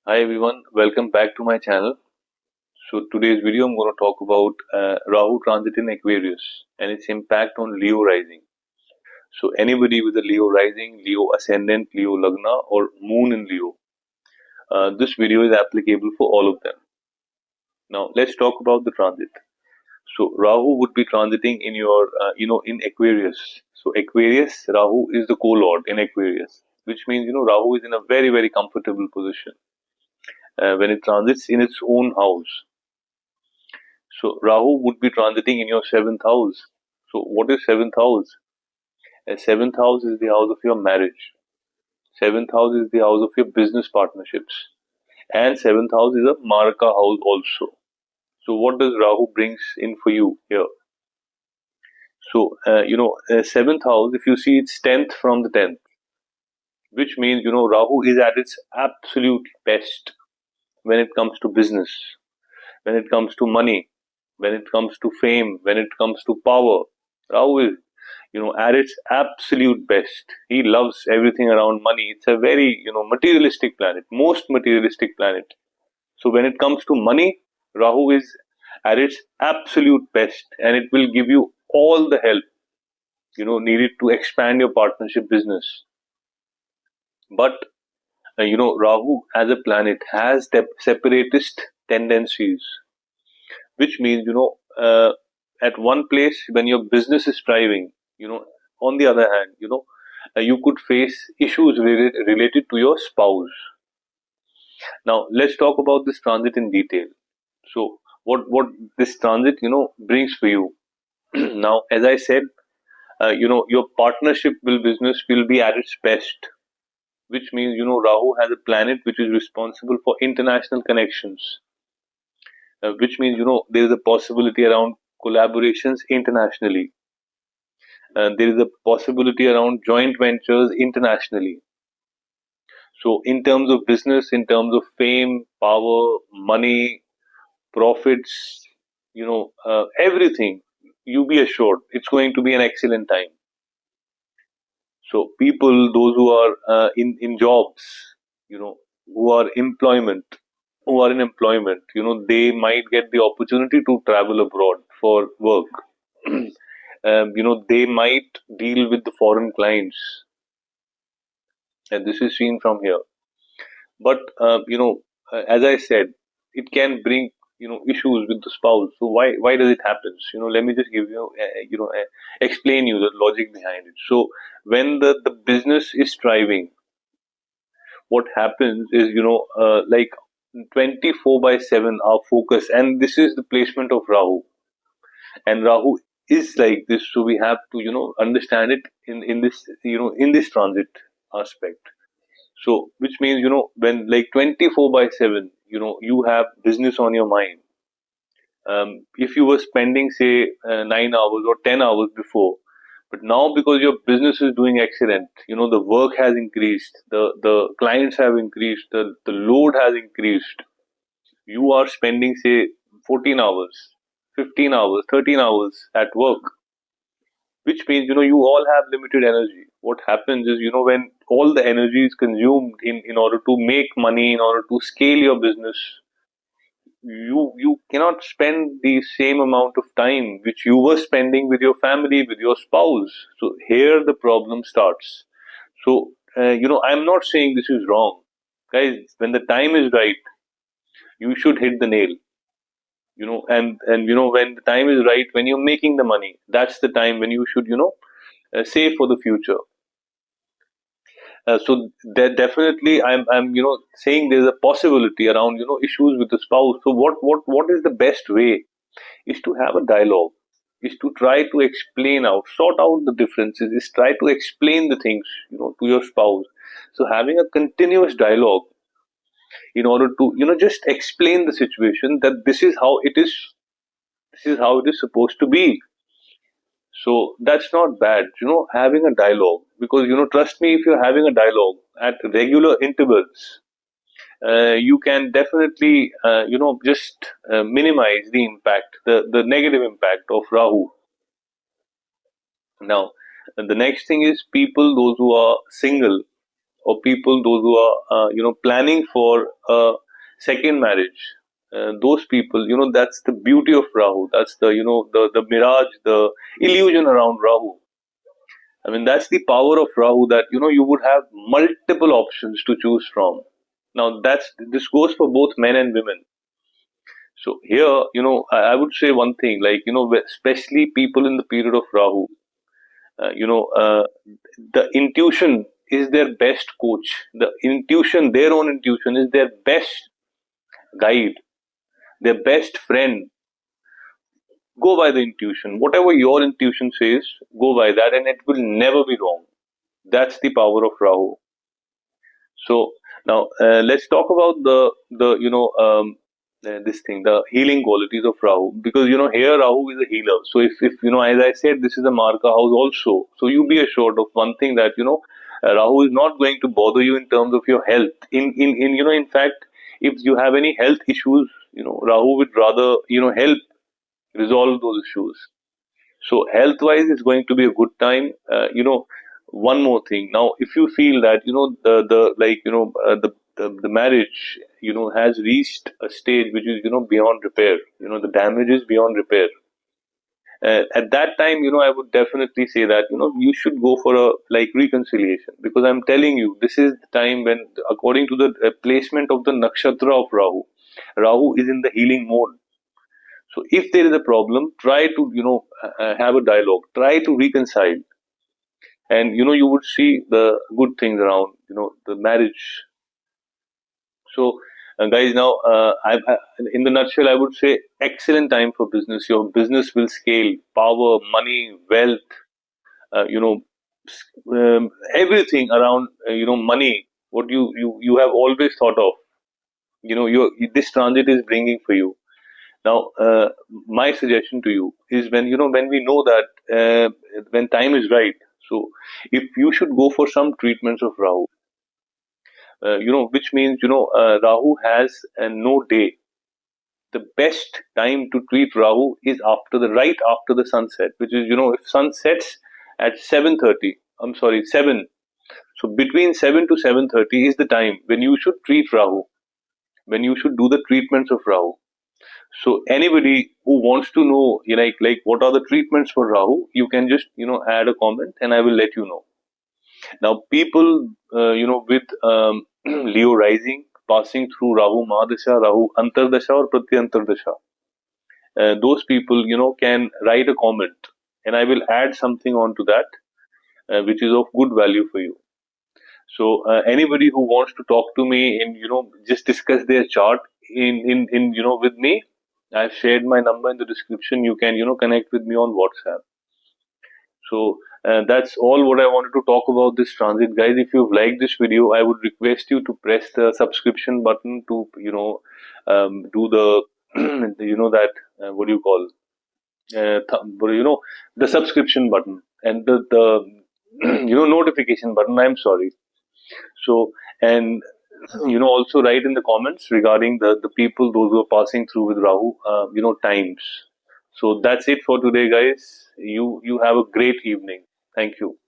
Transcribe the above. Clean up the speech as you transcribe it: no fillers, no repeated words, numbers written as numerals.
Hi everyone, welcome back to my channel. So today's video I'm going to talk about Rahu transit in Aquarius and its impact on Leo rising. So anybody with a Leo rising, Leo ascendant, Leo lagna or moon in Leo, this video is applicable for all of them. Now let's talk about the transit. So Rahu would be transiting in your, in Aquarius. So Aquarius, Rahu is the co-lord in Aquarius, which means, Rahu is in a very, very comfortable position when it transits in its own house. So Rahu would be transiting in your seventh house. So what is seventh house? Seventh house is the house of your marriage. Seventh house is the house of your business partnerships. And seventh house is a Marka house also. So what does Rahu brings in for you here? So, seventh house, if you see it's 10th from the 10th, which means, Rahu is at its absolute best when it comes to business, when it comes to money, when it comes to fame, when it comes to power. Rahu is, at its absolute best. He loves everything around money. It's a very, materialistic planet, most materialistic planet. So when it comes to money, Rahu is at its absolute best and it will give you all the help, needed to expand your partnership business. But, Rahu as a planet has separatist tendencies, which means, at one place when your business is thriving, on the other hand, you could face issues related to your spouse. Now let's talk about this transit in detail. So what this transit brings for you. Now as I said, your partnership business will be at its best, which means Rahu has a planet which is responsible for international connections, which means there is a possibility around collaborations internationally. There is a possibility around joint ventures internationally. So, in terms of business, in terms of fame, power, money, profits, everything, you be assured it's going to be an excellent time. So, people, those who are in jobs, who are who are in employment, they might get the opportunity to travel abroad for work. They might deal with the foreign clients, and this is seen from here. But as I said, it can bring issues with the spouse. So why does it happen? Let me just give you explain you the logic behind it. So when the business is thriving, what happens is like 24/7 our focus, and this is the placement of Rahu, and Rahu is like this, so we have to understand it in this in this transit aspect. So which means when like 24/7 you have business on your mind. If you were spending say 9 hours or 10 hours before, but now because your business is doing excellent, the work has increased, the clients have increased, the load has increased, you are spending say 14 hours, 15 hours, 13 hours at work, which means you all have limited energy. What happens is when all the energy is consumed in order to make money, in order to scale your business, you cannot spend the same amount of time which you were spending with your family, with your spouse. So here the problem starts. So I'm not saying this is wrong, guys. When the time is right, you should hit the nail, and when the time is right, when you're making the money, that's the time when you should save for the future. So there definitely I'm saying there's a possibility around issues with the spouse. So what is the best way is to have a dialogue, is to try to explain out, sort out the differences, is try to explain the things to your spouse. So having a continuous dialogue in order to just explain the situation, that this is how it is, this is how it is supposed to be. So that's not bad, having a dialogue, because trust me, if you're having a dialogue at regular intervals, you can definitely just minimize the impact, the negative impact of Rahu. Now the next thing is people, those who are single or people those who are planning for a second marriage. Those people, that's the beauty of Rahu. That's the the mirage, the illusion around Rahu. I mean, that's the power of Rahu, that you would have multiple options to choose from. Now, this goes for both men and women. So here, I would say one thing, like especially people in the period of Rahu, the intuition is their best coach. The intuition, their own intuition, is their best guide, their best friend. Go by the intuition. Whatever your intuition says, go by that, and it will never be wrong. That's the power of Rahu. So now let's talk about the this thing, the healing qualities of Rahu, because here Rahu is a healer. So if as I said, this is a Marka house also. So you be assured of one thing, that Rahu is not going to bother you in terms of your health. In fact, if you have any health issues, Rahu would rather help resolve those issues. So health wise, it's going to be a good time. One more thing. Now, if you feel that the marriage has reached a stage which is beyond repair, the damage is beyond repair. At that time, I would definitely say that you should go for a reconciliation, because I'm telling you, this is the time when, according to the placement of the nakshatra of Rahu, Rahu is in the healing mode. So if there is a problem, try to have a dialogue, try to reconcile, and you would see the good things around the marriage. So guys, now in the nutshell, I would say excellent time for business. Your business will scale, power, money, wealth, uh, you know everything around money, what you have always thought of, this transit is bringing for you. Now, my suggestion to you is, when we know that when time is right, so if you should go for some treatments of Rahu, which means Rahu has no day. The best time to treat Rahu is right after the sunset, which is if sun sets at 7:30. I'm sorry, 7. So between 7 to 7:30 is the time when you should treat Rahu, when you should do the treatments of Rahu. So anybody who wants to know, what are the treatments for Rahu, you can just add a comment, and I will let you know. Now, people with Leo rising, passing through Rahu Mahadasha, Rahu Antardasha or Pratyantardasha, those people can write a comment, and I will add something onto that, which is of good value for you. So anybody who wants to talk to me and just discuss their chart in with me, I've shared my number in the description. You can connect with me on WhatsApp. So that's all what I wanted to talk about this transit, guys. If you've liked this video, I would request you to press the subscription button to do the that what do you call the subscription button, and the notification button. I'm sorry. So, and also write in the comments regarding the people, those who are passing through with Rahu, times. So that's it for today, guys. You have a great evening. Thank you.